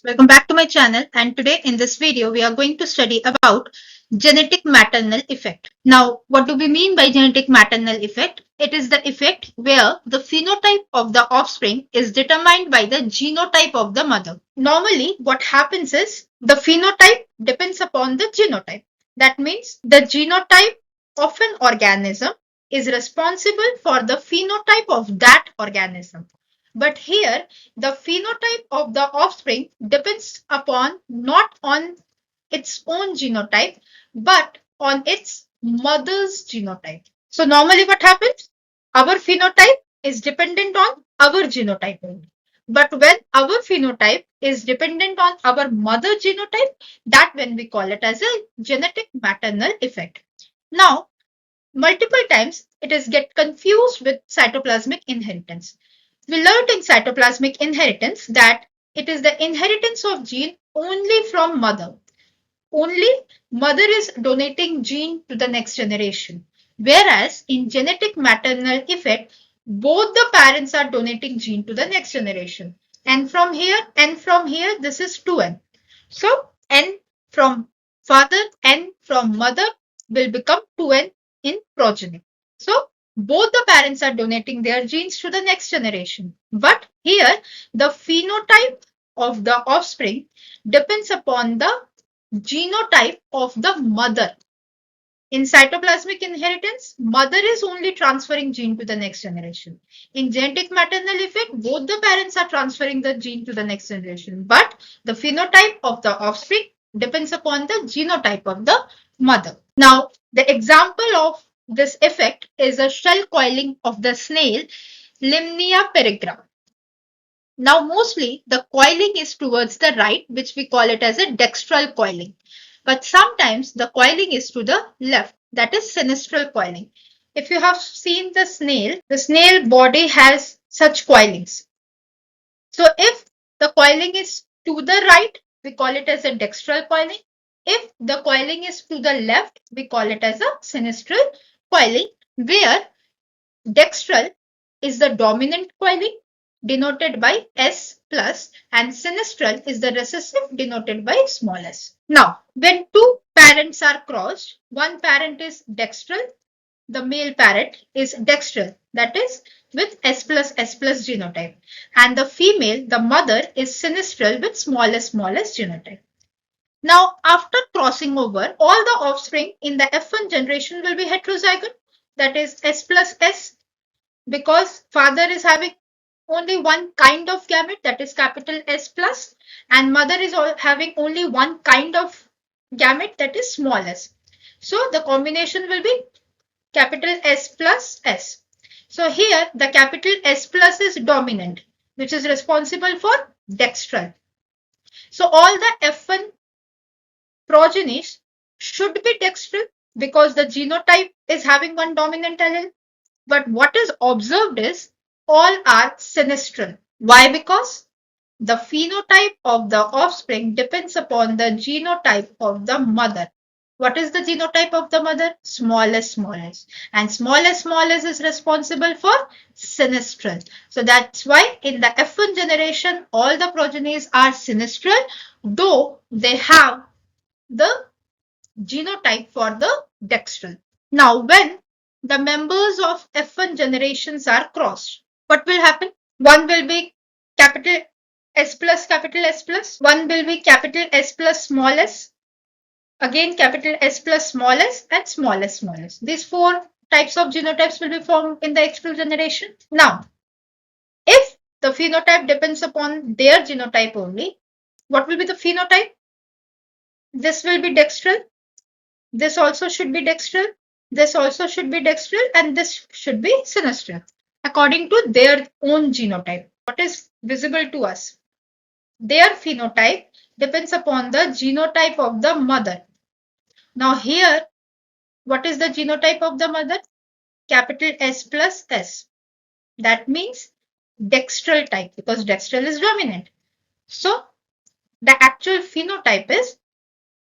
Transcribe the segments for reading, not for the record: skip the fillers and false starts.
Welcome back to my channel, and today in this video we are going to study about genetic maternal effect. Now, what do we mean by genetic maternal effect? It is the effect where the phenotype of the offspring is determined by the genotype of the mother. Normally, what happens is the phenotype depends upon the genotype. That means the genotype of an organism is responsible for the phenotype of that organism. But here, the phenotype of the offspring depends upon not on its own genotype, but on its mother's genotype. So normally what happens? Our phenotype is dependent on our genotype only. But when our phenotype is dependent on our mother genotype, that when we call it as a genetic maternal effect. Now, multiple times it is get confused with cytoplasmic inheritance. We learned in cytoplasmic inheritance that it is the inheritance of gene only from mother. Only mother is donating gene to the next generation. Whereas in genetic maternal effect, both the parents are donating gene to the next generation. And from here, this is 2n. So n from father, n from mother will become 2n in progeny. So both the parents are donating their genes to the next generation. But here, the phenotype of the offspring depends upon the genotype of the mother. In cytoplasmic inheritance, mother is only transferring gene to the next generation. In genetic maternal effect, both the parents are transferring the gene to the next generation. But the phenotype of the offspring depends upon the genotype of the mother. Now, the example of this effect is a shell coiling of the snail Limnia peregrina. Now, mostly the coiling is towards the right, which we call it as a dextral coiling. But sometimes the coiling is to the left, that is sinistral coiling. If you have seen the snail body has such coilings. So if the coiling is to the right, we call it as a dextral coiling. If the coiling is to the left, we call it as a sinistral coiling, where dextral is the dominant coiling denoted by S plus and sinistral is the recessive denoted by small s. Now, when two parents are crossed, one parent is dextral, the male parent is dextral, that is with S plus genotype, and the female, the mother, is sinistral with smallest genotype. Now, after crossing over, all the offspring in the F1 generation will be heterozygote, that is S plus S, because father is having only one kind of gamete, that is capital S plus, and mother is having only one kind of gamete, that is small s. So the combination will be capital S plus S. So here the capital S plus is dominant, which is responsible for dextral. So all the F1 progenies should be dextral because the genotype is having one dominant allele. But what is observed is all are sinistral. Why? Because the phenotype of the offspring depends upon the genotype of the mother. What is the genotype of the mother? Smallest. And smallest is responsible for sinistral. So that's why in the F1 generation, all the progenies are sinistral, though they have the genotype for the dextral. Now, when the members of F1 generations are crossed, what will happen? One will be capital S plus, one will be capital S plus small s, again capital S plus small s, and smallest. These four types of genotypes will be formed in the X2 generation. Now, if the phenotype depends upon their genotype only, what will be the phenotype? This will be dextral. This also should be dextral. This also should be dextral, and this should be sinistral according to their own genotype. What is visible to us? Their phenotype depends upon the genotype of the mother. Now here, what is the genotype of the mother? Capital S plus S. That means dextral type because dextral is dominant. So the actual phenotype is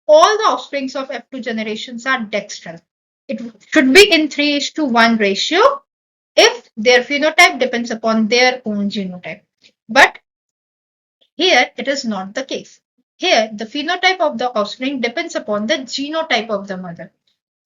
all the offsprings of F2 generations are dextral. It should be in 3:1 ratio if their phenotype depends upon their own genotype. But Here, it is not the case. Here, the phenotype of the offspring depends upon the genotype of the mother.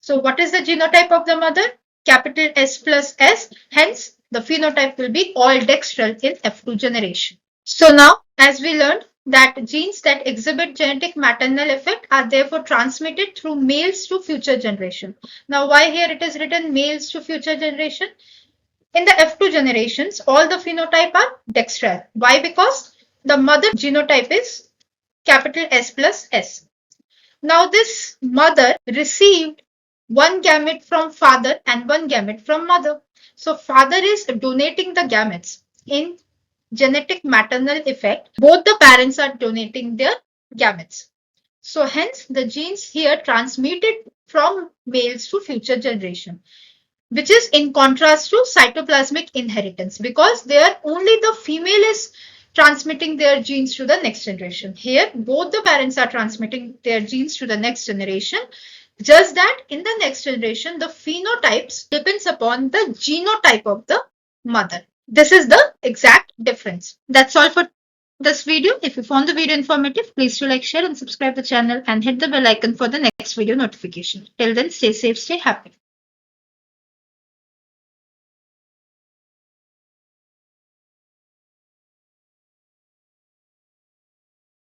So, what is the genotype of the mother? Capital S plus S. Hence, the phenotype will be all dextral in F2 generation. So, now, as we learned, that genes that exhibit genetic maternal effect are therefore transmitted through males to future generation. Now, why here it is written males to future generation? In the F2 generations, all the phenotype are dextral. Why? Because the mother genotype is capital S plus S. Now, this mother received one gamete from father and one gamete from mother. So, father is donating the gametes. In genetic maternal effect, both the parents are donating their gametes. So, hence, the genes here transmitted from males to future generation, which is in contrast to cytoplasmic inheritance, because there only the female is transmitting their genes to the next generation. Here, both the parents are transmitting their genes to the next generation. Just that in the next generation, the phenotypes depends upon the genotype of the mother. This is the exact difference. That's all for this video. If you found the video informative, please do like, share and subscribe the channel and hit the bell icon for the next video notification. Till then, stay safe, stay happy.